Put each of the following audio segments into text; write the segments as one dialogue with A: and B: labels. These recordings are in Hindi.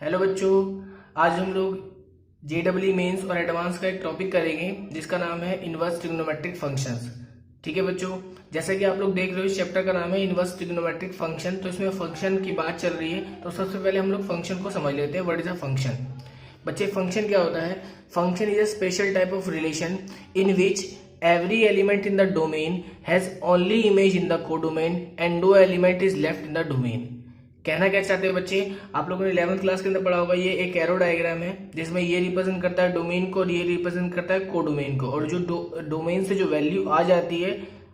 A: हेलो बच्चों, आज हम लोग जेडब्ल्यू मेंस और एडवांस का एक टॉपिक करेंगे जिसका नाम है इनवर्स ट्रिग्नोमेट्रिक फंक्शंस। ठीक है बच्चों, जैसा कि आप लोग देख रहे हो इस चैप्टर का नाम है इनवर्स ट्रिग्नोमेट्रिक फंक्शन। तो इसमें फंक्शन की बात चल रही है, तो सबसे पहले हम लोग फंक्शन को समझ लेते हैं। What is a function? बच्चे, फंक्शन क्या होता है? Function is a special type of relation in which every element in the domain has only image in the codomain and no element is left in the domain। कहना क्या चाहते हैं बच्चे? आप लोगों ने 11th क्लास के अंदर पढ़ा होगा, ये एक एरो डायग्राम है जिसमें ये रिप्रेजेंट करता है डोमेन को और ये रिप्रेजेंट करता है कोडोमेन को, और जो डोमेन से जो वैल्यू आ जाती है,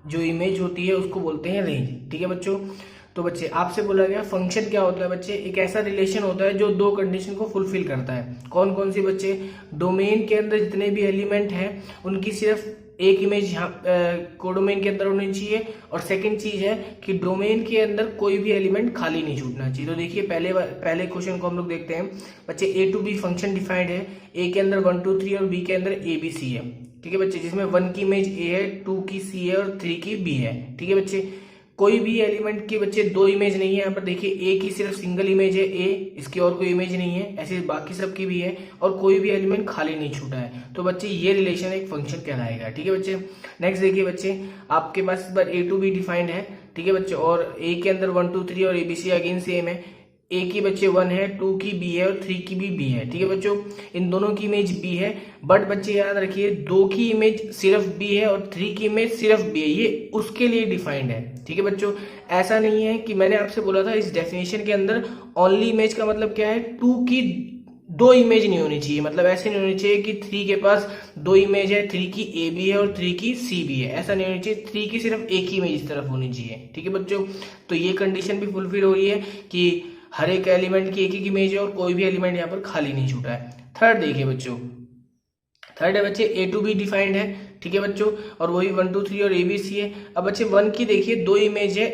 A: जो इमेज होती है, उसको बोलते हैं रेंज। ठीक है बच्चों, तो बच्चे आपसे बोला गया फंक्शन क्या होता है बच्चे? एक ऐसा रिलेशन होता है जो दो कंडीशन को फुलफिल करता है। कौन कौन सी बच्चे? डोमेन के अंदर जितने भी एलिमेंट हैं उनकी सिर्फ एक इमेज यहाँ कोडोमेन के अंदर होनी चाहिए, और सेकंड चीज है कि डोमेन के अंदर कोई भी एलिमेंट खाली नहीं छूटना चाहिए। तो देखिए पहले क्वेश्चन को हम लोग देखते हैं बच्चे। ए टू बी फंक्शन डिफाइंड है, ए के अंदर 1 2 3 और बी के अंदर ए बी सी है। ठीक है बच्चे, जिसमें 1 की इमेज ए है, 2 की सी है और 3 की बी है। ठीक है बच्चे, कोई भी एलिमेंट की बच्चे दो इमेज नहीं है। यहाँ पर देखिए ए की सिर्फ सिंगल इमेज है ए, इसकी और कोई इमेज नहीं है, ऐसे बाकी सबकी भी है, और कोई भी एलिमेंट खाली नहीं छूटा है। तो बच्चे ये रिलेशन एक फंक्शन कहलाएगा। ठीक है बच्चे, नेक्स्ट देखिए बच्चे, आपके पास इस बार ए टू बी डिफाइंड है। ठीक है बच्चे, और ए के अंदर 1 2 3 और एबीसी अगेन सेम है। ए की बच्चे 1 है, 2 की बी है और 3 की भी बी है। ठीक है बच्चों, इन दोनों की इमेज बी है, बट बच्चे याद रखिए 2 की इमेज सिर्फ बी है और 3 की इमेज सिर्फ बी है, ये उसके लिए डिफाइंड है। ठीक है बच्चों, ऐसा नहीं है कि मैंने आपसे बोला था इस डेफिनेशन के अंदर ओनली इमेज का मतलब क्या है? 2 की दो इमेज नहीं होनी चाहिए, मतलब ऐसे नहीं होनी चाहिए कि 3 के पास दो इमेज है, 3 की ए भी है और 3 की सी भी है, ऐसा नहीं होनी चाहिए। 3 की सिर्फ एक ही इमेज इस तरफ होनी चाहिए। ठीक है बच्चों, तो ये कंडीशन भी फुलफिल हो रही है कि हर एक एलिमेंट की एक एक इमेज है और कोई भी एलिमेंट यहाँ पर खाली नहीं छूटा है। थर्ड देखिए बच्चों, थर्ड है बच्चे ए टू बी डिफाइंड है। ठीक है बच्चों, और वही 1 2 3 और ए बी सी है। अब बच्चे 1 की देखिए दो इमेज है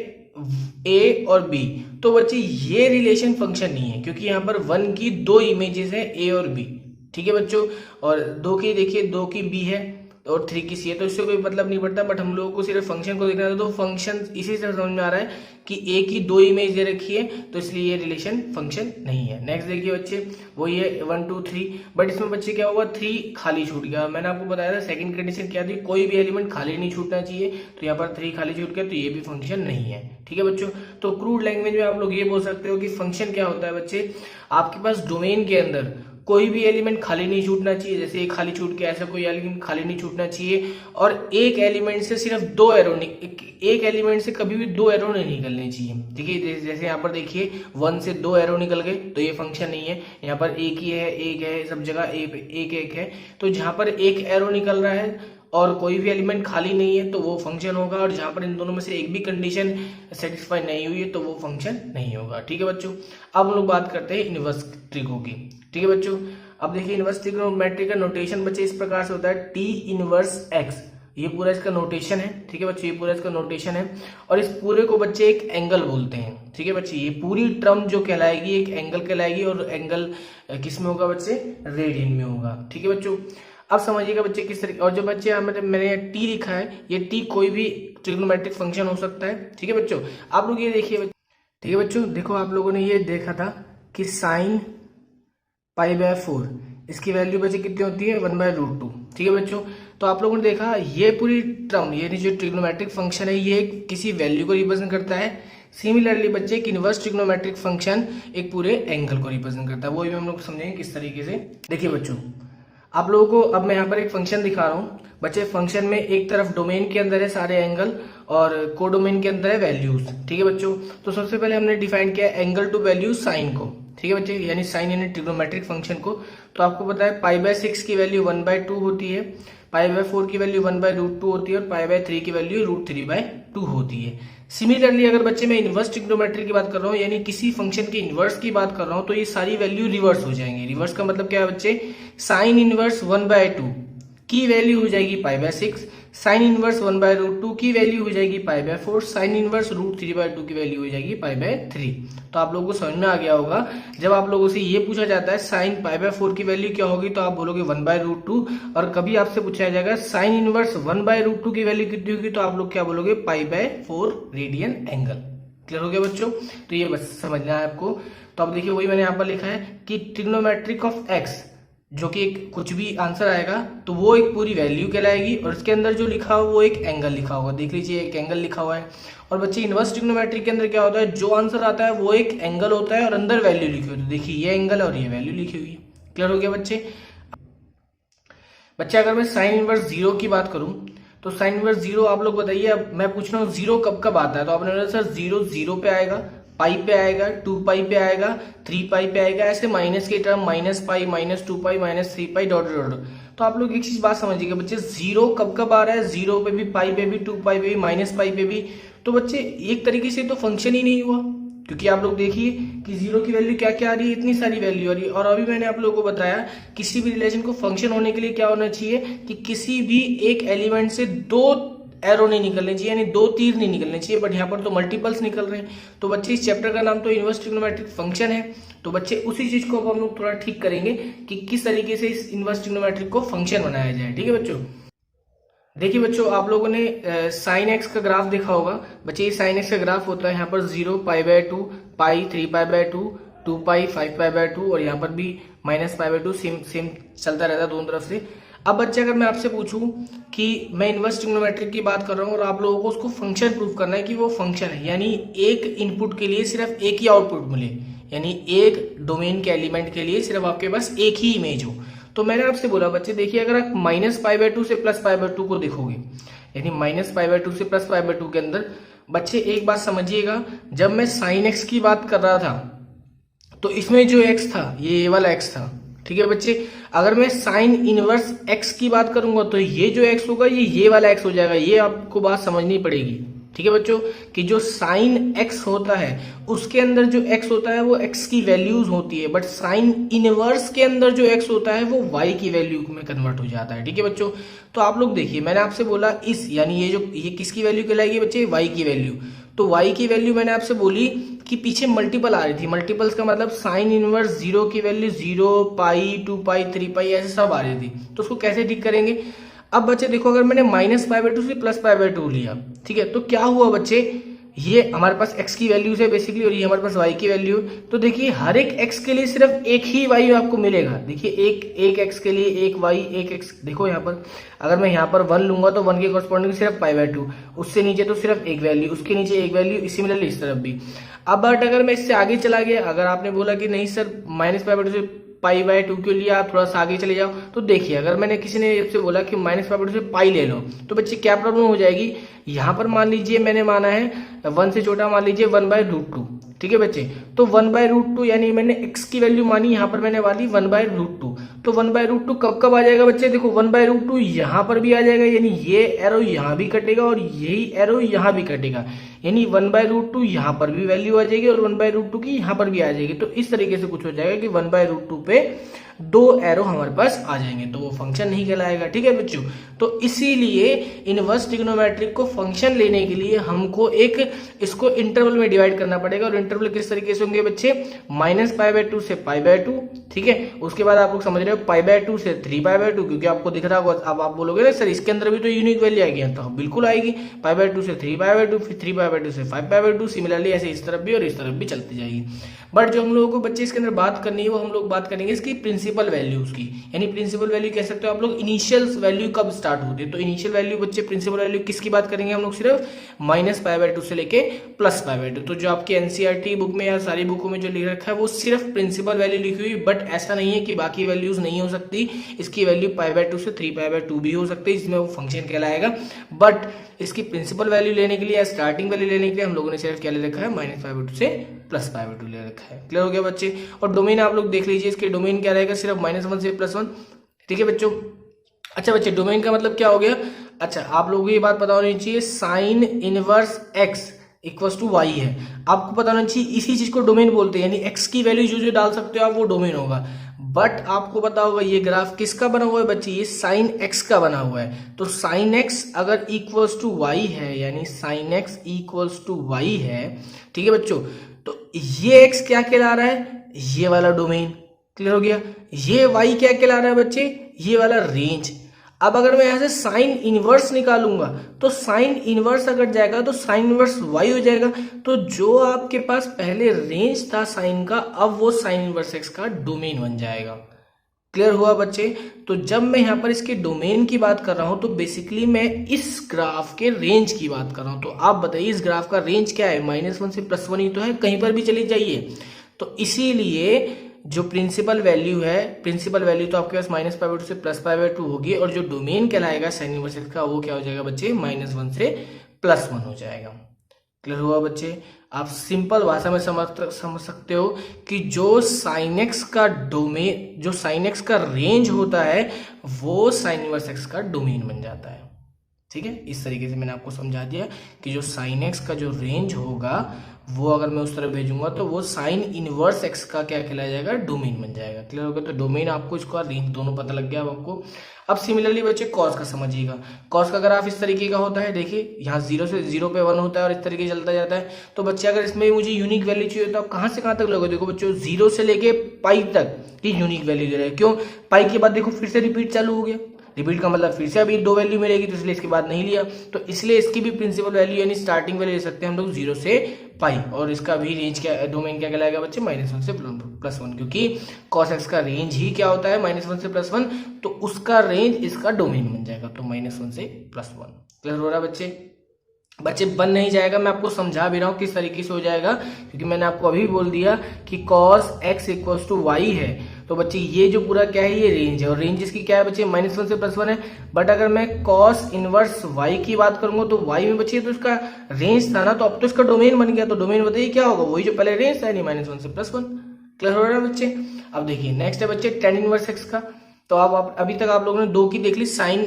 A: ए और बी, तो बच्चे ये रिलेशन फंक्शन नहीं है क्योंकि यहाँ पर 1 की दो इमेजेस है ए और बी। ठीक है बच्चों, और 2 की देखिए 2 की बी है और 3 की सी है, तो इससे कोई मतलब नहीं पड़ता, बट हम लोगों को सिर्फ फंक्शन को देखना है। तो फंक्शन इसी से समझ में आ रहा है कि ए की दो इमेज दे रखी है, तो इसलिए ये रिलेशन फंक्शन नहीं है। नेक्स्ट देखिए बच्चे, वही है 1 2 3, बट इसमें बच्चे क्या हुआ? 3 खाली छूट गया। मैंने आपको बताया था सेकंड कंडीशन क्या थी? कोई भी एलिमेंट खाली नहीं छूटना चाहिए, तो यहाँ पर 3 खाली छूट गया, तो ये भी फंक्शन नहीं है। ठीक है बच्चों, तो क्रूड लैंग्वेज में आप लोग ये बोल सकते हो कि फंक्शन क्या होता है बच्चे? आपके पास डोमेन के अंदर कोई भी एलिमेंट खाली नहीं छूटना चाहिए, जैसे एक खाली छूट के ऐसा कोई एलिमेंट खाली नहीं छूटना चाहिए, और एक एलिमेंट से सिर्फ दो एरो, एक एलिमेंट से कभी भी दो एरो नहीं निकलने चाहिए। ठीक है, जैसे यहाँ पर देखिए 1 से 2 एरो निकल गए तो ये फंक्शन नहीं है। यहाँ पर एक ही है, एक है, सब जगह एक एक है, तो जहां पर एक एरो निकल रहा है और कोई भी एलिमेंट खाली नहीं है तो वो फंक्शन होगा, और जहां पर इन दोनों में से एक भी कंडीशन सेटिस्फाई नहीं हुई है तो वो फंक्शन नहीं होगा। ठीक है बच्चों, अब हम लोग बात करते हैं इनवर्स ट्रिगो की। ठीक है बच्चों, अब देखिए इनवर्स ट्रिग्नोमेट्री का नोटेशन बच्चे इस प्रकार से होता है टी इनवर्स एक्स, ये पूरा इसका नोटेशन है। ठीक है बच्चे, ये पूरा इसका नोटेशन है, और इस पूरे को बच्चे एक एंगल बोलते हैं। ठीक है बच्चे, ये पूरी टर्म जो कहलाएगी एक एंगल कहलाएगी, और एंगल किस में होगा बच्चे? रेडियन में होगा। ठीक है बच्चों, अब समझिएगा बच्चे किस तरीके, और जो बच्चे यहाँ मैंने टी लिखा है, ये टी कोई भी ट्रिग्नोमेट्रिक फंक्शन हो सकता है। ठीक है बच्चों, आप लोग ये देखिए। ठीक है बच्चों, देखो आप लोगों ने ये देखा था कि साइन π/4 इसकी वैल्यू बच्चे कितनी होती है? 1/√2। ठीक है बच्चों, तो आप लोगों ने देखा ये पूरी टर्म, ये जो ट्रिग्नोमेट्रिक फंक्शन है ये किसी वैल्यू को रिप्रेजेंट करता है। सिमिलरली बच्चे एक इनवर्स ट्रिग्नोमेट्रिक फंक्शन एक पूरे एंगल को रिप्रेजेंट करता है। वो भी हम लोग समझेंगे किस तरीके से। देखिए बच्चों, आप लोगों को अब मैं यहाँ पर एक फंक्शन दिखा रहा हूँ बच्चे। फंक्शन में एक तरफ डोमेन के अंदर है सारे एंगल और कोडोमेन के अंदर है वैल्यूज। ठीक है बच्चों, तो सबसे पहले हमने डिफाइन किया एंगल टू वैल्यू साइन को। ठीक है बच्चे, यानी साइन यानी ट्रिग्नोमेट्रिक फंक्शन को। तो आपको पता है π/6 की वैल्यू 1/2 होती है, π/4 की वैल्यू 1/√2 होती है, और π/3 की वैल्यू √3/2 होती है। सिमिलरली अगर बच्चे मैं इनवर्स ट्रिग्नोमेट्री की बात कर रहा हूँ, यानी किसी फंक्शन के इनवर्स की बात कर रहा हूँ, तो ये सारी वैल्यू रिवर्स हो जाएंगे। रिवर्स का मतलब क्या है बच्चे? साइन इनवर्स 1/2 की वैल्यू हो जाएगी π/6, साइन इनवर्स 1/√2 की वैल्यू हो जाएगी π/4, साइन इनवर्स √3/2 की वैल्यू हो जाएगी π/3। तो आप लोगों को समझ में आ गया होगा, जब आप लोगों से ये पूछा जाता है साइन π/4 की वैल्यू क्या होगी, तो आप बोलोगे 1/√2, और कभी आपसे पूछा जाएगा साइन इनवर्स 1/√2 की वैल्यू कितनी होगी, तो आप लोग क्या बोलोगे? π/4 रेडियन एंगल। क्लियर हो गया बच्चों? तो ये बस समझना है आपको। तो अब देखिए वही मैंने यहाँ पर लिखा है कि ट्रिग्नोमेट्रिक ऑफ एक्स, जो कि एक कुछ भी आंसर आएगा तो वो एक पूरी वैल्यू कहलाएगी, और इसके अंदर जो लिखा हो वो एक एंगल लिखा होगा। देख लीजिए एक एंगल लिखा हुआ है। और बच्चे इनवर्स ट्रिग्नोमेट्रिक के अंदर क्या होता है, जो आंसर आता है वो एक एंगल होता है और अंदर वैल्यू लिखी हुई है। तो देखिए ये एंगल और ये वैल्यू लिखी हुई है। क्लियर हो गया बच्चे? बच्चे अगर मैं साइन इनवर्स जीरो की बात करूं तो साइन इनवर्स जीरो आप लोग बताइए, अब मैं पूछ रहा हूँ जीरो कब कब आता है, तो आपने बोला सर जीरो जीरो पे आएगा, पाई पे आएगा, 2 पाई पे आएगा, 3 पाई पे आएगा, ऐसे माइनस के टर्म माइनस पाई, -2 पाई, -3 पाई डॉट डॉट। तो आप लोग एक चीज बात समझिएगा बच्चे, जीरो कब कब आ रहा है, जीरो पे भी, पाई पे भी, 2 पाई पे भी, -पाई पे भी। तो बच्चे एक तरीके से तो फंक्शन ही नहीं हुआ, क्योंकि आप लोग देखिए कि जीरो की वैल्यू क्या क्या आ रही है, इतनी सारी वैल्यू आ रही है। और अभी मैंने आप लोगों को बताया किसी भी रिलेशन को फंक्शन होने के लिए क्या होना चाहिए कि किसी भी एक एलिमेंट से दो एरो नहीं निकलने चाहिए, यानी दो तीर नहीं निकलने चाहिए, बट यहाँ पर तो मल्टीपल्स निकल रहे हैं। तो बच्चे इस चैप्टर का नाम तो इनवर्स ट्रिग्नोमेट्रिक फंक्शन है। तो बच्चे उसी चीज को अब हम लोग थोड़ा ठीक करेंगे कि किस तरीके से इस इनवर्स ट्रिग्नोमेट्रिक को फंक्शन बनाया जाए। ठीक है बच्चों? देखिए बच्चों, आप लोगों ने साइन एक्स का ग्राफ देखा होगा। बच्चे ये साइन एक्स का ग्राफ होता है यहाँ पर 0 पाई/2, पाई 3 पाई/2, 2 पाई 5 पाई/2, और यहाँ पर भी -पाई/2 सेम चलता रहता है दोनों तरफ से। अब बच्चे अगर मैं आपसे पूछूं कि मैं इनवर्स ट्रिग्नोमेट्रिक की बात कर रहा हूँ और आप लोगों को उसको फंक्शन प्रूफ करना है कि वो फंक्शन है, यानी एक इनपुट के लिए सिर्फ एक ही आउटपुट मिले, यानी एक डोमेन के एलिमेंट के लिए सिर्फ आपके पास एक ही इमेज हो। तो मैंने आपसे बोला बच्चे देखिए, अगर आप -पाई/2 से +पाई/2 को देखोगे, यानी -पाई/2 से +पाई/2 के अंदर बच्चे एक बात समझिएगा, जब मैं साइन एक्स की बात कर रहा था तो इसमें जो एक्स था ये वाला एक्स था। ठीक है बच्चे? अगर मैं साइन इनवर्स एक्स की बात करूंगा तो ये जो एक्स होगा ये वाला एक्स हो जाएगा। ये आपको बात समझनी पड़ेगी। ठीक है बच्चों? कि जो साइन एक्स होता है उसके अंदर जो एक्स होता है वो एक्स की वैल्यूज होती है, बट साइन इनवर्स के अंदर जो एक्स होता है वो वाई की वैल्यू में कन्वर्ट हो जाता है। ठीक है बच्चों? तो आप लोग देखिए, मैंने आपसे बोला इस, यानी ये किसकी वैल्यू कहलाएगी बच्चे, वाई की वैल्यू। तो वाई की वैल्यू मैंने आपसे बोली कि पीछे मल्टीपल आ रही थी। मल्टीपल्स का मतलब साइन इनवर्स जीरो की वैल्यू 0 पाई, 2 पाई, 3 पाई ऐसे सब आ रही थी। तो उसको कैसे ठीक करेंगे? अब बच्चे देखो, अगर मैंने -पाई/2 से +पाई/2 लिया, ठीक है, तो क्या हुआ बच्चे, ये हमारे पास x की वैल्यू है बेसिकली और ये हमारे पास y की वैल्यू। तो देखिए हर एक x के लिए सिर्फ एक ही y आपको मिलेगा। देखिए एक x के लिए एक y, एक x। देखो यहाँ पर अगर मैं यहाँ पर 1 लूंगा तो 1 के कॉरस्पॉन्डिंग सिर्फ पाई/2, उससे नीचे तो सिर्फ एक वैल्यू, उसके नीचे एक वैल्यू, सिमिलरली इस तरफ भी। अब बट अगर मैं इससे आगे चला गया, अगर आपने बोला कि नहीं सर -पाई/2 से पाई/2 के लिए आप थोड़ा सा आगे चले जाओ, तो देखिए अगर मैंने किसी ने आपसे बोला कि -पाई/2 से पाई ले लो, तो बच्चे क्या प्रॉब्लम हो जाएगी, यहाँ पर मान लीजिए मैंने माना है 1 से छोटा, मान लीजिए 1/√2। ठीक है बच्चे? तो 1/√2 यानी मैंने x की वैल्यू मानी, यहाँ पर मैंने वाली 1/√2। तो 1/√2 कब कब आ जाएगा बच्चे, देखो 1/√2 यहाँ पर भी आ जाएगा, यानी ये एरो यहाँ भी कटेगा और यही एरो यहाँ भी कटेगा, यानी 1/√2 यहाँ पर भी वैल्यू आ जाएगी और 1/√2 की यहाँ पर भी आ जाएगी। तो इस तरीके से कुछ हो जाएगा कि 1/√2 पे दो एरो हमारे पास आ जाएंगे, तो वो फंक्शन नहीं कहलाएगा। ठीक है बच्चों? तो इसीलिए इनवर्स ट्रिग्नोमेट्रिक को फंक्शन लेने के लिए हमको इसको इंटरवल में डिवाइड करना पड़ेगा। और इंटरवल किस तरीके से होंगे बच्चे, -पाई/2 से पाई/2। ठीक है? उसके बाद आप लोग समझ रहे हो पाई/2 से 3 पाई/2, क्योंकि आपको दिख रहा होगा। अब आप बोलोगे ना सर इसके अंदर भी तो यूनिक वैल्यू आएगी, तो बिल्कुल आएगी। पाई/2 से 3 पाई/2, फिर 3 पाई/2 से 5 पाई/2, सिमिलरली ऐसे इस तरफ भी और इस तरफ भी चलती जाएगी। बट जो हम लोगों को बच्चे इसके अंदर बात करनी है वो हम लोग बात करेंगे इसकी प्रिंसिपल वैल्यूज की। यानी प्रिंसिपल वैल्यू कह सकते हो आप लोग इनिशियल वैल्यू कब स्टार्ट होती है। तो इनिशियल वैल्यू बच्चे, प्रिंसिपल वैल्यू किसकी बात करेंगे हम लोग, सिर्फ -पाई/2 से लेके +पाई/2। तो जो आपके एनसीईआरटी बुक में या सारी बुकों में जो लिख रखा है वो सिर्फ प्रिंसिपल वैल्यू लिखी हुई, बट ऐसा नहीं है कि बाकी वैल्यूज नहीं हो सकती। इसकी वैल्यू पाई/2 से 3 पाई/2 भी हो सकती है, इसमें वो फंक्शन कहलाएगा। बट इसकी प्रिंसिपल वैल्यू लेने के लिए या स्टार्टिंग वैल्यू लेने के लिए हम लोगों ने सिर्फ क्या ले रखा है, -पाई/2 से +पाई/2 ले रखा है। क्लियर हो गया बच्चे? और डोमेन आप लोग देख लीजिए, इसके डोमेन क्या रहेगा, सिर्फ -1 से +1। ठीक है बच्चों? अच्छा बच्चे, डोमेन का मतलब क्या हो गया, अच्छा आप लोगों को ये बात पता होनी चाहिए, sine inverse x equals to y है। आपको पता होना चाहिए इसी चीज को डोमेन बोलते हैं, यानी एक्स की वैल्यू जो जो डाल सकते हो आप वो डोमेन होगा। बट आपको पता होगा ये ग्राफ किसका बना हुआ है बच्चे, ये साइन एक्स का बना हुआ है। तो साइन एक्स अगर इक्वल्स टू वाई है, यानी sine x equals to y है, ठीक है बच्चों, तो ये एक्स क्या कहला रहा है, ये वाला डोमेन। क्लियर हो गया? ये वाई क्या कहला रहा है बच्चे, ये वाला रेंज। अब अगर मैं यहाँ से साइन इनवर्स निकालूंगा तो साइन इनवर्स अगर जाएगा तो साइन इनवर्स y हो जाएगा। तो जो आपके पास पहले रेंज था साइन का, अब वो साइन इनवर्स x का डोमेन बन जाएगा। क्लियर हुआ बच्चे? तो जब मैं यहाँ पर इसके डोमेन की बात कर रहा हूं तो बेसिकली मैं इस ग्राफ के रेंज की बात कर रहा हूं। तो आप बताइए इस ग्राफ का रेंज क्या है? -1 से +1 ही तो है, कहीं पर भी चली जाइए। तो इसीलिए जो प्रिंसिपल वैल्यू है, प्रिंसिपल वैल्यू तो आपके पास -π/2 से +π/2 होगी, और जो डोमेन कहलाएगा साइन इनवर्स x का वो क्या हो जाएगा बच्चे? -1 से +1 हो जाएगा। क्लियर हुआ बच्चे? आप सिंपल भाषा में समझ सकते हो कि जो साइन एक्स का डोमेन, जो साइन एक्स का रेंज होता है वो साइन इनवर्स एक्स का डोमेन बन जाता है। ठीक है, इस तरीके से मैंने आपको समझा दिया कि जो साइन एक्स का जो रेंज होगा वो अगर मैं उस तरफ भेजूंगा तो वो साइन इनवर्स एक्स का क्या कहलाया जाएगा? डोमेन बन जाएगा। क्लियर हो गया? तो डोमेन आपको, इसका रेंज दोनों पता लग गया अब आपको। अब सिमिलरली बच्चे कॉस का समझिएगा। कॉस का ग्राफ इस तरीके का होता है, देखिए यहाँ 0 से 0 पे 1 होता है और इस तरीके से चलता जाता है। तो बच्चे अगर इसमें मुझे यूनिक वैल्यू चाहिए तो आप कहाँ से कहाँ तक लोगे? देखो बच्चों 0 से लेके पाई तक ये यूनिक वैल्यू दे रहे हैं। क्यों? पाई के बाद देखो फिर से रिपीट चालू हो गया, रिपीट का मतलब फिर से अभी 2 वैल्यू मिलेगी, तो इसलिए इसके बाद नहीं लिया। तो इसलिए इसकी भी प्रिंसिपल वैल्यू यानी स्टार्टिंग वैल्यू ले सकते हैं हम लोग 0 से पाई, और इसका भी रेंज क्या, डोमेन क्या कहलाएगा बच्चे? -1 से +1, क्योंकि cos x का रेंज ही क्या होता है? -1 से +1, तो उसका रेंज इसका डोमेन बन जाएगा। तो -1 से +1। क्लियर हो रहा है बच्चे? बच्चे बन नहीं जाएगा, मैं आपको समझा भी रहा हूँ किस तरीके से हो जाएगा, क्योंकि मैंने आपको अभी बोल दिया कि cos x = y है। तो बच्चे ये जो पूरा क्या है? ये रेंज है, और रेंज इसकी क्या है बच्चे? -1 से +1 है। बट अगर मैं cos इनवर्स y की बात करूंगा तो y में बच्चे तो इसका रेंज था ना, तो अब तो इसका डोमेन बन गया। तो डोमेन बताइए क्या होगा? वही जो पहले रेंज था, यानी -1 से +1। क्लियर हो रहा है बच्चे? अब देखिए नेक्स्ट है बच्चे tan इनवर्स x का। तो आप अभी तक आप लोगों ने 2 की देख ली, साइन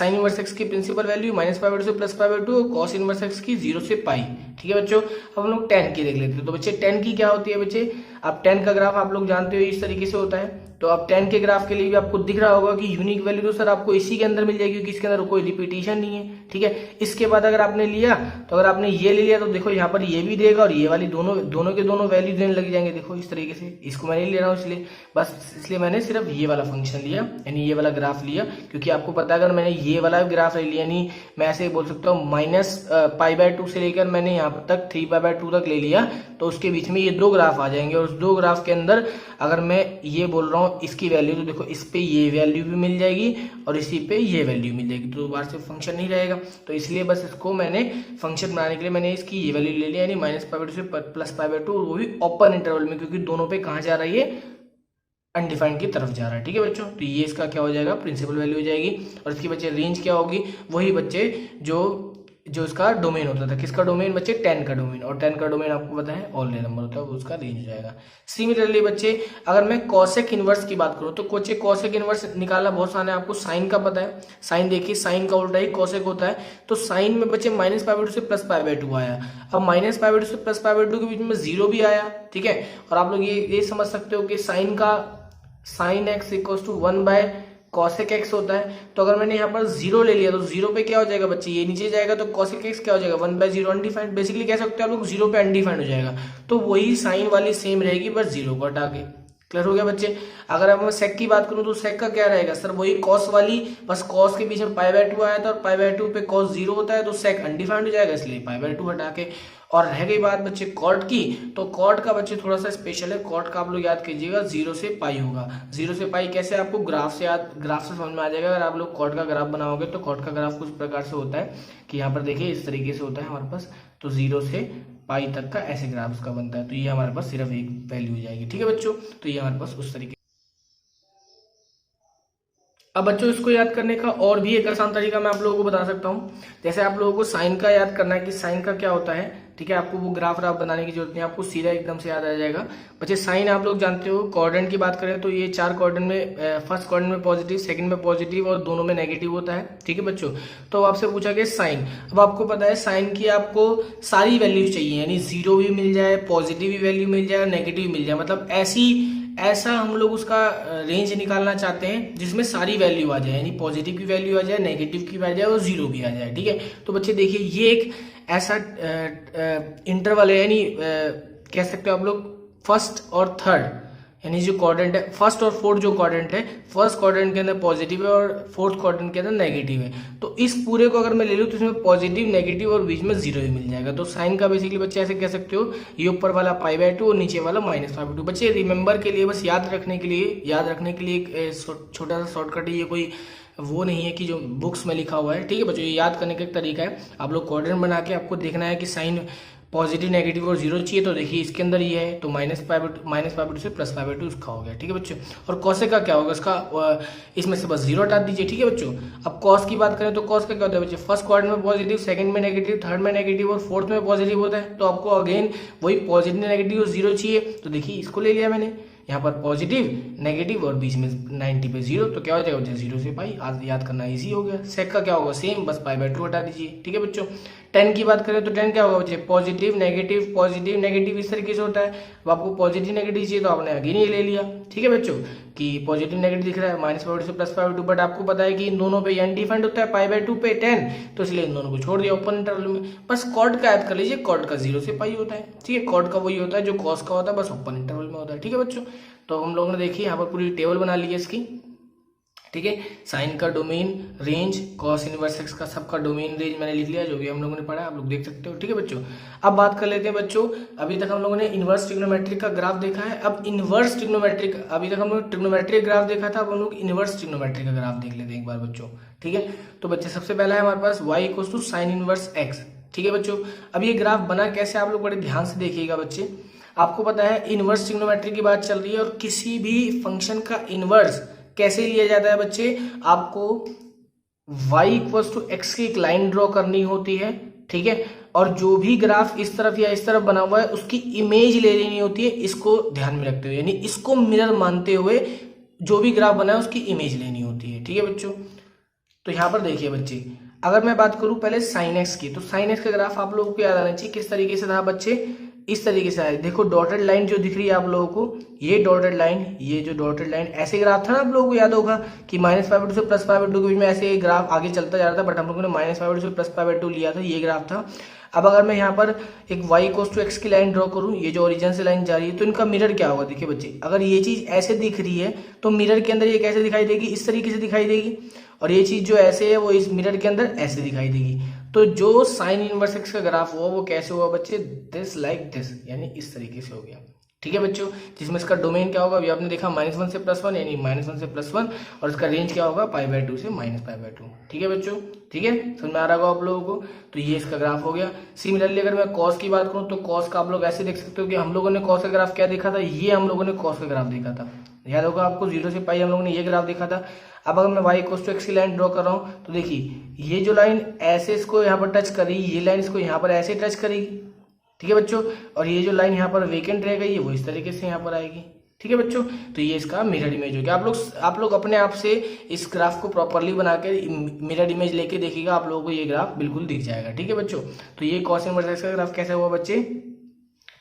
A: इनवर्स एक्स की प्रिंसिपल वैल्यू -π/2 से +π/2 और कॉस इनवर्स एक्स की 0 से पाई। ठीक है बच्चों, अब हम लोग tan की देख लेते हैं। तो बच्चे tan की क्या होती है बच्चे? अब tan का ग्राफ आप लोग जानते हो इस तरीके से होता है। तो अब tan के ग्राफ के लिए भी आपको दिख रहा होगा कि यूनिक वैल्यू तो सर आपको इसी के अंदर मिल जाएगी, क्योंकि इसके अंदर कोई रिपीटिशन नहीं है। ठीक है, इसके बाद अगर आपने लिया तो अगर आपने ये ले लिया तो देखो यहाँ पर ये भी देगा और ये वाली दोनों के दोनों वैल्यू देने लग जाएंगे। देखो इस तरीके से, इसको मैं नहीं ले रहा हूँ इसलिए, बस इसलिए मैंने सिर्फ ये वाला फंक्शन लिया, यानी ये वाला ग्राफ लिया, क्योंकि आपको पता है अगर मैंने ये वाला ग्राफ ले लिया, यानी मैं ऐसे बोल सकता हूँ -π/2 से लेकर मैंने यहाँ तक 3π/2 तक ले लिया, तो उसके बीच में ये 2 ग्राफ आ जाएंगे, और उस 2 ग्राफ के अंदर अगर मैं ये बोल रहा हूँ इसकी वैल्यू, तो देखो इस पे ये वैल्यू भी मिल जाएगी और इसी पे ये वैल्यू मिल जाएगी, तो दोबारा से फंक्शन नहीं रहेगा। तो इसलिए बस इसको मैंने फंक्शन बनाने के लिए मैंने इसकी ये वैल्यू ले लिया, यानी -π/2 से +π/2, वो भी ओपन इंटरवल में, क्योंकि दोनों पे कहाँ जा रहा है? ये अनडिफाइंड की तरफ जा रहा है। ठीक है बच्चों, तो ये इसका क्या हो जाएगा? प्रिंसिपल वैल्यू हो जाएगी। और इसकी बच्चे रेंज क्या होगी? वही बच्चे जो इसका डोमेन होता था, किसका डोमेन बच्चे? tan का डोमेन, और tan का डोमेन आपको पता है ऑल नंबर होता है, वो उसका रेंज हो जाएगा। सिमिलरली बच्चे अगर मैं cosec इनवर्स की बात करूं तो बच्चे cosec इनवर्स निकालना बहुत आसान है, आपको साइन का पता है। साइन देखिए, साइन का उल्टा ही cosec होता है। तो साइन में बच्चे -π/2 से +π/2 आया, अब -π/2 से +π/2 के बीच में 0 भी आया। ठीक है, और आप लोग ये समझ सकते हो कि साइन x = 1/cosec x होता है। तो अगर मैंने यहाँ पर 0 ले लिया तो 0 पे क्या हो जाएगा बच्चे? ये नीचे जाएगा, तो cosec x क्या हो जाएगा? 1/0 अनडिफाइंड। बेसिकली कह सकते हो आप लोग 0 पे अनडिफाइंड हो जाएगा, तो वही साइन वाली सेम रहेगी, बस 0 को हटा के। क्लियर हो गया बच्चे? अगर अब मैं सेक की बात करूं तो सेक का क्या रहेगा? सर वही कॉस वाली, बस कॉस के बीच में π/2 आया था और π/2 पे cos 0 होता है, तो सेक अनडिफाइंड हो जाएगा, इसलिए π/2 हटा के। और रह गई बात बच्चे कॉट की, तो कॉट का बच्चे थोड़ा सा स्पेशल है। कॉट का आप लोग याद कीजिएगा 0 से पाई होगा। 0 से पाई कैसे? आपको ग्राफ से समझ में आ जाएगा। अगर आप लोग कॉट का ग्राफ बनाओगे तो कॉट का ग्राफ कुछ प्रकार से होता है कि यहाँ पर देखिए इस तरीके से होता है हमारे पास, तो 0 से पाई तक का ऐसे ग्राफ उसका बनता है। तो ये हमारे पास सिर्फ एक वैल्यू हो जाएगी। ठीक है बच्चों, तो ये हमारे पास उस तरीके। अब बच्चों इसको याद करने का और भी एक आसान तरीका मैं आप लोगों को बता सकता हूँ। जैसे आप लोगों को साइन का याद करना है कि साइन का क्या होता है। ठीक है, आपको वो ग्राफ बनाने की जरूरत नहीं, आपको सीधा एकदम से याद आ जाएगा। बच्चे साइन आप लोग जानते हो, कोऑर्डिनेट की बात करें तो ये 4 कोऑर्डिनेट में, फर्स्ट कोऑर्डिनेट में पॉजिटिव, सेकंड में पॉजिटिव और दोनों में नेगेटिव होता है। ठीक है बच्चों, तो आपसे पूछा गया साइन। अब आपको पता है साइन की आपको सारी वैल्यूज चाहिए, यानी 0 भी मिल जाए, पॉजिटिव भी वैल्यू मिल जाए, नेगेटिव मिल जाए, मतलब ऐसा हम लोग उसका रेंज निकालना चाहते हैं जिसमें सारी वैल्यू आ जाए, यानी पॉजिटिव की वैल्यू आ जाए, नेगेटिव की आ जाए और 0 भी आ जाए। ठीक है, तो बच्चे देखिए ये एक ऐसा इंटरवल है, यानी कह सकते हो आप लोग फर्स्ट और थर्ड, यानी जो क्वाड्रेंट है फर्स्ट और फोर्थ जो क्वाड्रेंट है, फर्स्ट क्वाड्रेंट के अंदर पॉजिटिव है और फोर्थ क्वाड्रेंट के अंदर नेगेटिव है। तो इस पूरे को अगर मैं ले लूँ तो इसमें पॉजिटिव नेगेटिव और बीच में जीरो ही मिल जाएगा। तो साइन का बेसिकली बच्चे ऐसे कह सकते हो, ये ऊपर वाला π/2 और नीचे वाला -π/2। बच्चे रिमेंबर के लिए, बस याद रखने के लिए एक छोटा सा शॉर्टकट है, ये कोई वो नहीं है कि जो बुक्स में लिखा हुआ है। ठीक है बच्चों, ये याद करने का एक तरीका है। आप लोग क्वाड्रेंट बना के आपको देखना है कि साइन पॉजिटिव नेगेटिव और जीरो चाहिए, तो देखिए इसके अंदर ये है तो -π/2 से +π/2 उसका हो गया। ठीक है बच्चों, और कॉसेक का क्या होगा इसका, इसमें से बस जीरो हटा दीजिए। ठीक है बच्चों, अब कॉस की बात करें तो कॉस का क्या होता है बच्चे, फर्स्ट क्वाड्रेंट में पॉजिटिव, सेकंड में नेगेटिव, थर्ड में नेगेटिव और फोर्थ में पॉजिटिव होता है। तो आपको अगेन वही पॉजिटिव नेगेटिव और जीरो चाहिए, तो देखिए इसको ले लिया मैंने, यहाँ पर पॉजिटिव नेगेटिव और बीच में 90 पे जीरो, तो क्या हो जाएगा बच्चे 0 से पाई। आज याद करना इजी हो गया। सेक का क्या होगा, सेम, बस π/2 हटा दीजिए। ठीक है बच्चों, 10 की बात करें तो 10 क्या होगा बच्चे, पॉजिटिव नेगेटिव इस तरीके से होता है। अब आपको पॉजिटिव नेगेटिव चाहिए तो आपने अगेन ये ले लिया। ठीक है बच्चों, कि पॉजिटिव नेगेटिव दिख रहा है -π/2 से +π/2, बट आपको पता है कि इन दोनों पे अनडिफाइंड होता है π/2 पे 10, तो इसलिए इन दोनों को छोड़ दिया ओपन इंटरवल में। बस कॉर्ड का याद कर लीजिए, कॉर्ड का 0 से पाई होता है। ठीक है, कॉर्ड का वही होता है जो कॉस का होता है, बस ओपन इंटरवल में होता है। ठीक है बच्चों, तो हम लोगों ने देखिए यहाँ पर पूरी टेबल बना ली है इसकी। ठीक है, साइन का domain range, cos inverse x का सबका डोमेन रेंज मैंने लिख लिया, जो भी हम लोगों ने पढ़ा आप लोग देख सकते हो। ठीक है बच्चों, अब बात कर लेते हैं बच्चों, अभी तक हम लोगों ने इनवर्स ट्रिग्नोमेट्रिक का ग्राफ देखा है। अब इनवर्स ट्रिग्नोमेट्रिक, अभी तक हम लोग ट्रिग्नोमेट्रिक ग्राफ देखा था, अब हम लोग इनवर्स ट्रिग्नोमेट्रिक का ग्राफ देख लेते हैं एक बार बच्चों। ठीक है, तो बच्चे सबसे पहला है हमारे पास y = sin इनवर्स x। ठीक है बच्चों, अब ये ग्राफ बना कैसे, आप लोग बड़े ध्यान से देखिएगा बच्चे। आपको पता है इनवर्स ट्रिग्नोमेट्री की बात चल रही है, और किसी भी फंक्शन का इनवर्स कैसे लिया जाता है बच्चे, आपको y = x की एक लाइन ड्रॉ करनी होती है। ठीक है, और जो भी ग्राफ इस तरफ या इस तरफ बना हुआ है उसकी इमेज ले लेनी होती है, इसको ध्यान में रखते हुए, यानी इसको मिरर मानते हुए जो भी ग्राफ बना है उसकी इमेज लेनी होती है। ठीक है बच्चों, तो यहाँ पर देखिए बच्चे, अगर मैं बात करूं पहले sin x की, तो sin x का ग्राफ आप लोगों को याद आना चाहिए किस तरीके से था बच्चे, इस तरीके से आए। देखो डॉटेड लाइन जो दिख रही है आप लोगों को, ये डॉटेड लाइन, ये जो डॉटेड लाइन, ऐसे ग्राफ था ना, आप लोगों को याद होगा कि -π/2 से +π/2 के बीच में ऐसे ग्राफ आगे चलता जा रहा था, बट हम लोगों ने -π/2 से +π/2 लिया था, ये ग्राफ था। अब अगर मैं यहाँ पर एक y = x की लाइन ड्रॉ करूँ, ये जो ओरिजिन से लाइन जा रही है, तो इनका मिरर क्या होगा। देखिए बच्चे, अगर ये चीज ऐसे दिख रही है तो मिरर के अंदर ये कैसे दिखाई देगी, इस तरीके से दिखाई देगी, और ये चीज जो ऐसे है वो इस मिरर के अंदर ऐसे दिखाई देगी। तो जो साइन इनवर्स एक्स का ग्राफ हुआ वो कैसे हुआ बच्चे, दिस लाइक दिस, यानी इस तरीके से हो गया। ठीक है बच्चों, जिसमें इसका डोमेन क्या होगा, अभी आपने देखा -1 से +1, यानी -1 से +1, और इसका रेंज क्या होगा π/2 से -π/2। ठीक है बच्चों, ठीक है, समझ में आ रहा होगा आप लोगों को। तो ये इसका ग्राफ हो गया। सिमिलरली अगर मैं कॉस की बात करूं तो कॉस का आप लोग ऐसे देख सकते हो कि हम लोगों ने कॉस का ग्राफ क्या देखा था, ये हम लोगों ने कॉस का ग्राफ देखा था, याद होगा आपको, 0 से पाई हम लोगों ने ये ग्राफ देखा था। अब अगर मैं y = x की लाइन ड्रॉ कर रहा हूं तो देखिए ये जो लाइन ऐसे इसको यहाँ पर टच करेगी, ये लाइन इसको यहाँ पर ऐसे टच करेगी। ठीक है बच्चों, और ये जो लाइन यहाँ पर वेकेंट रहेगा ये वो इस तरीके से यहाँ पर आएगी। ठीक है बच्चों, तो ये इसका मिरर इमेज हो गया। आप लोग अपने आप से इस ग्राफ को प्रॉपरली बना के मिरर इमेज लेके देखिएगा, आप लोगों को ये ग्राफ बिल्कुल दिख जाएगा। ठीक है बच्चों, तो ये कॉस इनवर्स एक्स का ग्राफ कैसे हुआ बच्चे,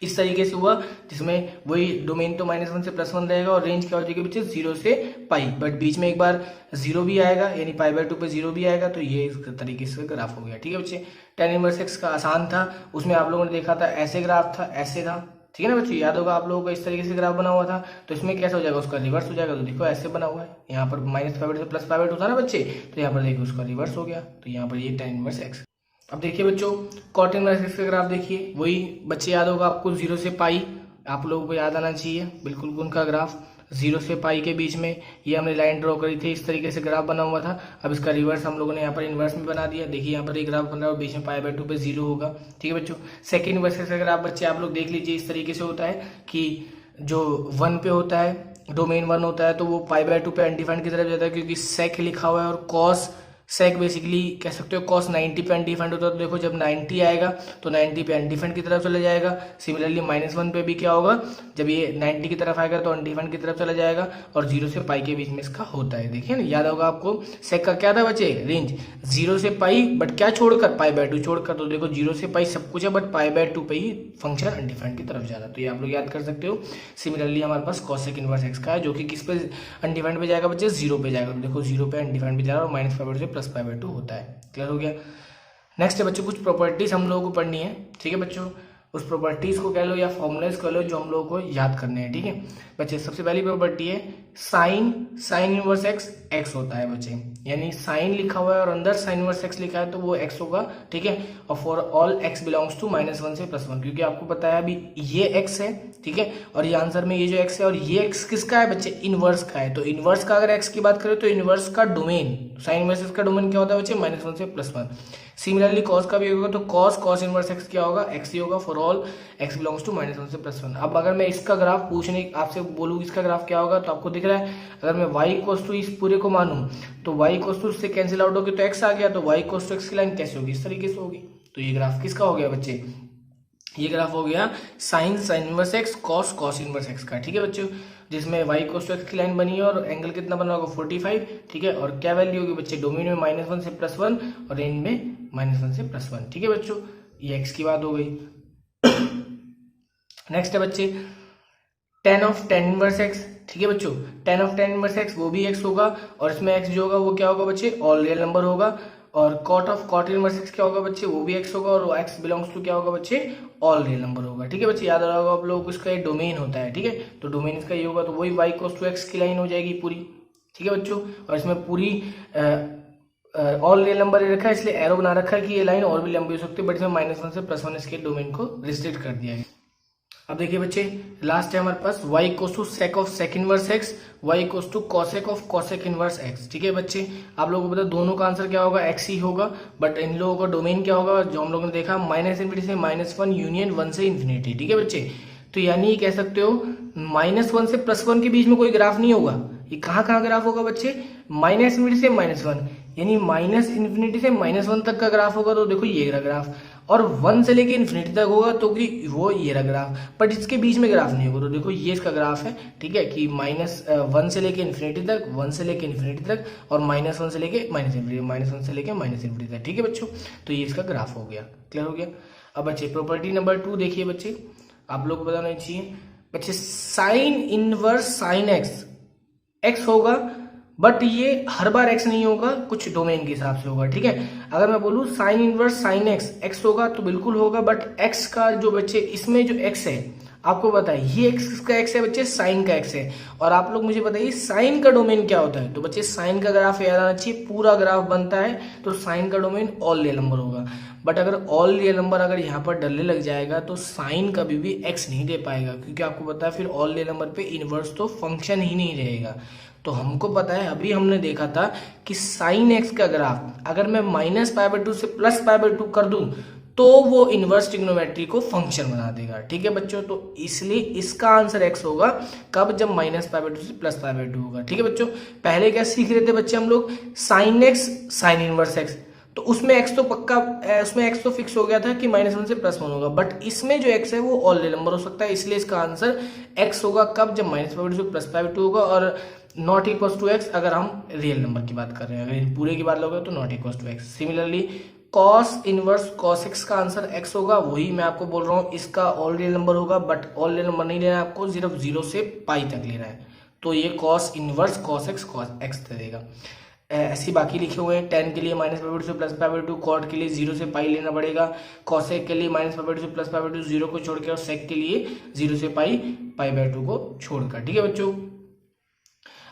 A: इस तरीके से हुआ, जिसमें वही डोमेन तो -1 से +1 रहेगा, और रेंज क्या हो जाएगी बच्चे 0 से पाई, बट बीच में एक बार 0 भी आएगा, यानी π/2 पे 0 भी आएगा, तो ये इस तरीके से ग्राफ हो गया। ठीक है बच्चे, tan इनवर्स एक्स का आसान था, उसमें आप लोगों ने देखा था ऐसे ग्राफ था, ऐसे था। ठीक है ना बच्चे, याद होगा आप लोगों को, इस तरीके से ग्राफ बना हुआ था। तो इसमें कैसे हो जाएगा, उसका रिवर्स हो जाएगा। तो देखो ऐसे बना हुआ है, यहाँ पर -π/2 से +π/2 था ना बच्चे, तो यहाँ पर देखो उसका रिवर्स हो गया, तो यहाँ पर ये tan इनवर्स एक्स। अब देखिए बच्चों, कॉट इनवर्स एक्स का ग्राफ देखिए, वही बच्चे याद होगा आपको, 0 से पाई आप लोगों को याद आना चाहिए बिल्कुल, उनका ग्राफ 0 से पाई के बीच में ये हमने लाइन ड्रॉ करी थी, इस तरीके से ग्राफ बना हुआ था। अब इसका रिवर्स हम लोगों ने यहाँ पर इन्वर्स में बना दिया। देखिए यहाँ पर एक ग्राफ बन रहा है और बीच में π/2 पे 0 होगा। ठीक है बच्चों, सेकंड इनवर्स एक्स का ग्राफ बच्चे आप लोग देख लीजिए, इस तरीके से होता है कि जो 1 पे होता है, डोमेन 1 होता है, तो वो π/2 पे अनडिफाइंड की तरफ जाता है, क्योंकि सेक लिखा हुआ है, और कॉस सेक बेसिकली कह सकते हो कॉस 90 पे अनडिफाइंड होता है। तो देखो जब 90 आएगा तो 90 पे अनडिफाइंड की तरफ चला जाएगा। सिमिलरली -1 पे भी क्या होगा, जब ये 90 की तरफ आएगा तो अनडिफाइंड की तरफ चला जाएगा, और 0 से पाई के बीच में इसका होता है। देखिए ना, याद होगा आपको सेक का क्या था बच्चे, रेंज 0 से पाई, बट क्या छोड़कर, π/2 छोड़कर। तो देखो 0 से पाई सब कुछ है, बट π/2 पे ही फंक्शन अनडिफाइंड की तरफ जा रहा है। तो ये आप लोग याद कर सकते हो। सिमिलरली हमारे पास कॉसेक इनवर्स एक्स का है, जो कि किस पे अनडिफाइंड पे जाएगा बच्चे, 0 पे जाएगा। तो देखो 0 पे अनडिफाइंड पे जा रहा है, और -π/2 से +π/2 होता है। क्लियर हो गया। नेक्स्ट है बच्चों, कुछ प्रॉपर्टीज हम लोगों को पढ़नी है। ठीक है बच्चों, उस प्रॉपर्टीज को कह लो या फॉर्मूलाज कह लो जो हम लोगों को याद करने हैं। ठीक है बच्चे, सबसे पहली प्रॉपर्टी है साइन इनवर्स एक्स एक्स होता है बच्चे, यानी साइन लिखा हुआ है और अंदर साइन इनवर्स एक्स लिखा है तो वो एक्स होगा। ठीक है, और for all x belongs to -1 से +1, क्योंकि आपको पता है अभी ये एक्स है। ठीक है, और ये आंसर में ये जो एक्स है और ये एक्स किसका है बच्चे, इनवर्स का है। तो इनवर्स का अगर एक्स की बात करें तो इनवर्स का डोमेन, साइन इनवर्स एक्स का डोमेन क्या होता है बच्चे, -1 से +1। सिमिलरली कॉस का भी होगा तो कॉस इनवर्स एक्स क्या होगा, एक्स ही होगा for all x belongs to -1 से +1। अब अगर मैं इसका ग्राफ पूछने आपसे बोलूँ इसका ग्राफ क्या होगा, तो आपको दिख रहा है अगर मैं y इक्वल्स टू इस पूरे को मानूं तो y इक्वल्स टू इससे कैंसिल आउट होगी तो x आ गया, तो y इक्वल्स टू x की लाइन कैसे होगी, इस तरीके से होगी। तो ये ग्राफ किसका हो गया बच्चे, ये ग्राफ हो गया sign inverse x cos inverse x का। ठीक है बच्चों, जिसमें y इक्वल्स टू x की लाइन बनी है और एंगल कितना बना होगा 45। ठीक है, और क्या वैल्यू होगी बच्चे, डोमेन में -1 से +1 और रेंज में -1 से +1। ठीक है बच्चों, ये x की बात हो गई। नेक्स्ट है बच्चे tan of tan inverse x. ठीक है बच्चों, tan of tan inverse x वो भी x होगा और इसमें x जो होगा वो क्या होगा बच्चे, ऑल रियल नंबर होगा। और cot of cot inverse x क्या होगा बच्चे, वो भी x होगा और x बिलोंग्स टू क्या होगा बच्चे, ऑल रियल नंबर होगा। ठीक है बच्चे, याद रहा होगा आप लोगों को इसका ये डोमेन होता है। ठीक है, तो डोमेन इसका ये होगा तो वही y इक्वल्स टू x की लाइन हो जाएगी पूरी। ठीक है बच्चों, और इसमें पूरी ऑल रियल नंबर रखा है इसलिए एरो बना रखा है कि ये लाइन और भी लंबी हो सकती है, बट इसमें -1 से +1 इसके डोमेन को रिस्ट्रिक्ट कर दिया है। अब देखिए बच्चे लास्ट है हमारे पास y equals to sec of sec inverse x, y equals to cosec of cosec inverse x. ठीक है बच्चे, आप लोगों को पता दोनों का आंसर क्या होगा, x ही होगा, बट इन लोगों का डोमेन क्या होगा जो हम लोगों ने देखा -∞ से -1 यूनियन 1 से इन्फिनिटी। ठीक है बच्चे, तो यानी ये कह सकते हो -1 से +1 के बीच में कोई ग्राफ नहीं होगा। ये कहाँ ग्राफ होगा बच्चे, -∞ से -1, यानी -∞ से -1 तक का ग्राफ होगा तो देखो ये रहा ग्राफ, और 1 से लेके इन्फिनिटी तक होगा तो कि वो ये रहा ग्राफ, बट इसके बीच में ग्राफ नहीं होगा तो देखो ये इसका ग्राफ है। ठीक है, कि -1 से लेके इन्फिनिटी तक, 1 से लेके इन्फिनिटी तक और -1 से लेके -1 से लेके -∞ तक। ठीक है बच्चों, तो ये इसका ग्राफ हो गया, क्लियर हो गया। अब बच्चे प्रॉपर्टी नंबर 2 देखिए बच्चे, आप लोग को बताना चाहिए बच्चे साइन इनवर्स साइन एक्स होगा, बट ये हर बार x नहीं होगा, कुछ डोमेन के हिसाब से होगा। ठीक है, अगर मैं बोलूं साइन इनवर्स साइन एक्स होगा तो बिल्कुल होगा, बट x का जो बच्चे इसमें जो x है आपको बताइए ये x का x है बच्चे, साइन का x है। और आप लोग मुझे बताइए साइन का डोमेन क्या होता है, तो बच्चे साइन का ग्राफ याद आना चाहिए, पूरा ग्राफ बनता है तो साइन का डोमेन ऑल रियल नंबर होगा। बट अगर ऑल रियल नंबर अगर यहाँ पर डलने लग जाएगा तो साइन कभी भी x नहीं दे पाएगा, क्योंकि आपको पता है फिर ऑल रियल नंबर पे इनवर्स तो फंक्शन ही नहीं रहेगा। तो हमको पता है, अभी हमने देखा था कि साइन एक्स का ग्राफ अगर मैं -π/2 से +π/2 कर दूं तो वो इनवर्स ट्रिग्नोमेट्री को फंक्शन बना देगा। ठीक है बच्चों, तो इसलिए इसका आंसर x होगा कब, जब -π/2 से +π/2 होगा। ठीक है बच्चों, पहले क्या सीख रहे थे बच्चे हम लोग, sine x sign inverse x, तो उसमें x तो पक्का, उसमें x तो फिक्स हो गया था कि -1 से +1 होगा, बट इसमें जो x है वो ऑल रियल नंबर हो सकता है, इसलिए इसका आंसर x होगा कब, जब -π/2 से +π/2 होगा और नॉट इक्वल टू एक्स अगर हम रियल नंबर की बात कर रहे हैं, अगर पूरे की बात लोगे तो not equal to x. Similarly cos inverse cos x का आंसर एक्स होगा, वही मैं आपको बोल रहा हूँ, इसका ऑल रियल नंबर होगा, बट ऑल रियल नंबर नहीं लेना है आपको, सिर्फ 0 से π तक लेना है, तो ये कॉस इनवर्स कॉस एक्स दे देगा। ऐसे बाकी लिखे हुए हैं, tan के लिए -π/2 से +π/2, cot के लिए 0 से π लेना पड़ेगा, cosec के लिए -π/2 से +π/2 0 को छोड़ के, और sec के लिए 0 से π/2 को छोड़कर। ठीक है बच्चों,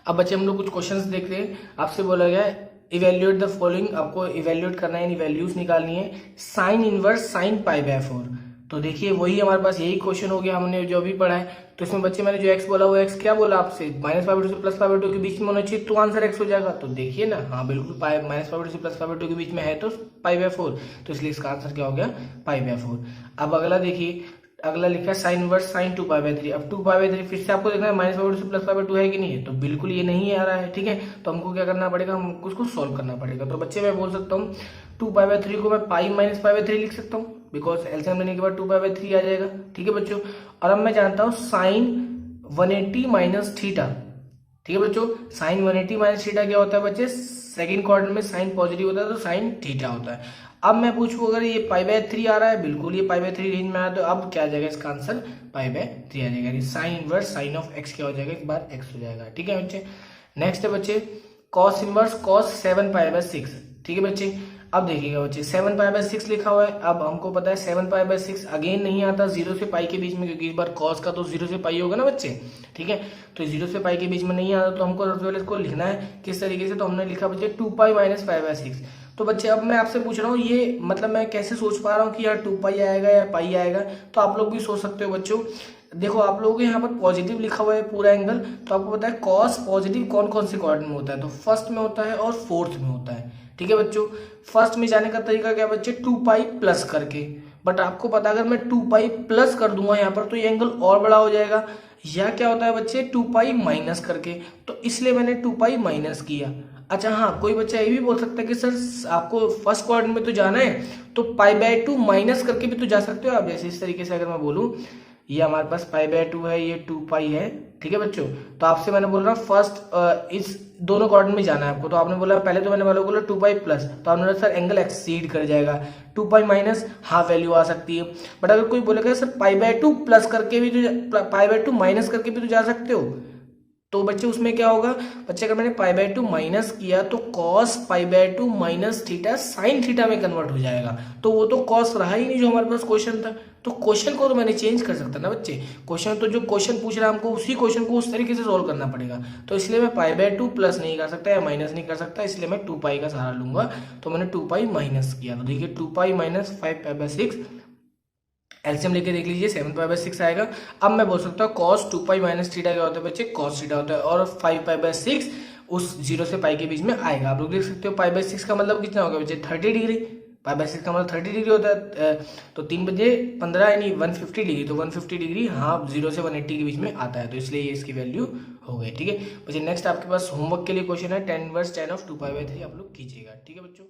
A: अब बच्चे हम लोग कुछ क्वेश्चंस देख रहे हैं। आपसे बोला गया है इवेल्युएट द फॉलोइंग, आपको इवेल्युएट करना है, वैल्यूज निकालनी है, साइन इनवर्स साइन π/4। तो देखिए वही हमारे पास यही क्वेश्चन हो गया, हमने जो भी पढ़ा है। तो इसमें बच्चे मैंने जो x बोला वो x क्या बोला आपसे, -π/2 से +π/2 के बीच में होना चाहिए तो आंसर x हो जाएगा। तो देखिए ना, हाँ बिल्कुल, -π/2 से +π/2 के बीच में है तो π/4, तो इसलिए इसका आंसर क्या हो गया, π/4। अब अगला देखिए, अगला लिखा है साइन इनवर्स साइन 2π/3। अब 2π/3 फिर से आपको देखना है -π/2 से +π/2 है कि नहीं है, तो बिल्कुल ये नहीं आ रहा है। ठीक है, तो हमको क्या करना पड़ेगा, हमको उसको सॉल्व करना पड़ेगा। तो बच्चे मैं बोल सकता हूँ 2π/3 को मैं π-π/3 लिख सकता हूँ, बिकॉज एलसीएम लेने के बाद 2π/3 आ जाएगा। ठीक है बच्चों, और अब मैं जानता हूँ साइन 180 माइनस थीटा। ठीक है बच्चों, साइन 180 माइनस थीटा क्या होता है बच्चे, सेकंड क्वाड्रेंट में साइन पॉजिटिव होता है तो साइन थीटा होता है। अब मैं पूछूं अगर ये π/3 आ रहा है, बिल्कुल ये π/3 रेंज में आया, तो अब क्या आ जाएगा इसका आंसर, π/3 आ जाएगा। Sine inverse sine of x क्या हो जाएगा, इस बार x हो जाएगा। ठीक है बच्चे, नेक्स्ट है बच्चे कॉस इनवर्स कॉस 7π/6। ठीक है बच्चे, अब देखिएगा बच्चे 7π/6 लिखा हुआ है। अब हमको पता है 7π/6 अगेन नहीं आता 0 से पाई के बीच में, क्योंकि इस बार कॉस का तो 0 से पाई होगा ना बच्चे, ठीक है। तो 0 से पाई के बीच में नहीं आता, तो हमको सबसे पहले इसको लिखना है किस तरीके से। तो हमने लिखा बच्चे 2π - π/6। तो बच्चे अब मैं आपसे पूछ रहा हूँ ये मतलब मैं कैसे सोच पा रहा हूँ कि यार 2π आएगा या पाई आएगा, तो आप लोग भी सोच सकते हो बच्चों। देखो आप लोगों के यहाँ पर पॉजिटिव लिखा हुआ है पूरा एंगल, तो आपको पता है कॉस पॉजिटिव कौन कौन से क्वाड्रेंट में होता है, तो फर्स्ट में होता है और फोर्थ में होता है, ठीक है बच्चों। फर्स्ट में जाने का तरीका क्या बच्चे, 2π प्लस करके, बट आपको पता अगर मैं 2π प्लस कर दूंगा यहाँ पर तो ये एंगल और बड़ा हो जाएगा। या क्या होता है बच्चे 2π माइनस करके, तो इसलिए मैंने 2π माइनस किया। अच्छा हाँ, कोई बच्चा ये भी बोल सकता है कि सर आपको फर्स्ट क्वाड्रेंट में तो जाना है तो π/2 माइनस करके भी तो जा सकते हो आप। जैसे इस तरीके से अगर मैं बोलूँ ये हमारे पास π/2 है, ये 2π है, ठीक है बच्चों। तो आपसे मैंने बोल रहा फर्स्ट इस दोनों क्वाड्रेंट में जाना है आपको, तो आपने बोला पहले तो मैंने बोला 2π प्लस, तो आपने बोला सर एंगल एक्सीड कर जाएगा, 2π माइनस हाँ वैल्यू आ सकती है। बट अगर कोई बोलेगा सर π/2 प्लस करके भी तो π/2 माइनस करके भी तो जा सकते हो, तो बच्चे उसमें क्या होगा बच्चे, अगर मैंने π/2 माइनस किया तो cos π/2 minus theta sine theta में कन्वर्ट हो जाएगा। तो वो तो cos रहा ही नहीं जो हमारे पास क्वेश्चन था, तो क्वेश्चन को तो मैंने चेंज कर सकता ना बच्चे। क्वेश्चन तो जो क्वेश्चन पूछ रहा है हमको उसी क्वेश्चन को उस तरीके से सोल्व करना पड़ेगा। तो इसलिए मैं π/2 प्लस नहीं कर सकता या माइनस नहीं कर सकता, इसलिए मैं 2π का सहारा लूंगा। तो मैंने 2π माइनस किया, तो देखिए 2π माइनस 5π/6 एलसीएम लेके देख लीजिए 7π/6 आएगा। अब मैं बोल सकता हूँ cos 2π माइनस थीटा क्या होता है बच्चे, cos थीटा होता है, और 5π/6 उस 0 से पाई के बीच में आएगा। आप लोग देख सकते हो π/6 का मतलब कितना होगा बच्चे 30 डिग्री, π/6 का मतलब 30 डिग्री होता है। तो 3 बजे 15 यानी 150 डिग्री, तो 150 डिग्री हाँ 0 से 180 के बीच में आता है, तो इसलिए ये इसकी वैल्यू हो गई, ठीक है बच्चे। नेक्स्ट आपके पास होमवर्क के लिए क्वेश्चन है tan−1 tan of 2π/3, आप लोग कीजिएगा, ठीक है बच्चों।